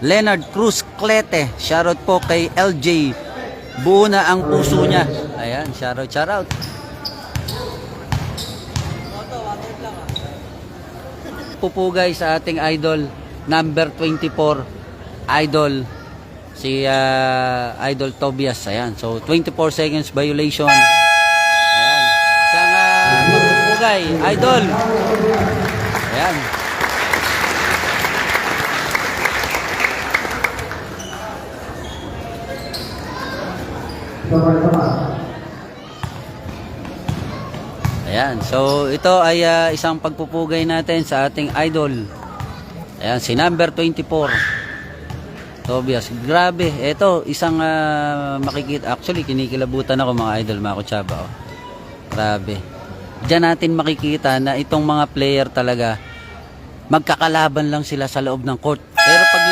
Leonard Cruz Clete. Shoutout po kay LJ. Buo na ang puso niya. Ayan, shoutout. Pupugay sa ating idol number 24, idol si Idol Tobias. Ayan, so 24 seconds violation. Ayan, isang pagpupugay idol. Ayan. Ayan, so ito ay isang pagpupugay natin sa ating idol. Ayan, si number 24 Tobias. Grabe, ito isang makikita. Actually, kinikilabutan ako mga idol, mga kutsaba. Oh. Grabe. Diyan natin makikita na itong mga player talaga magkakalaban lang sila sa loob ng court. Pero pag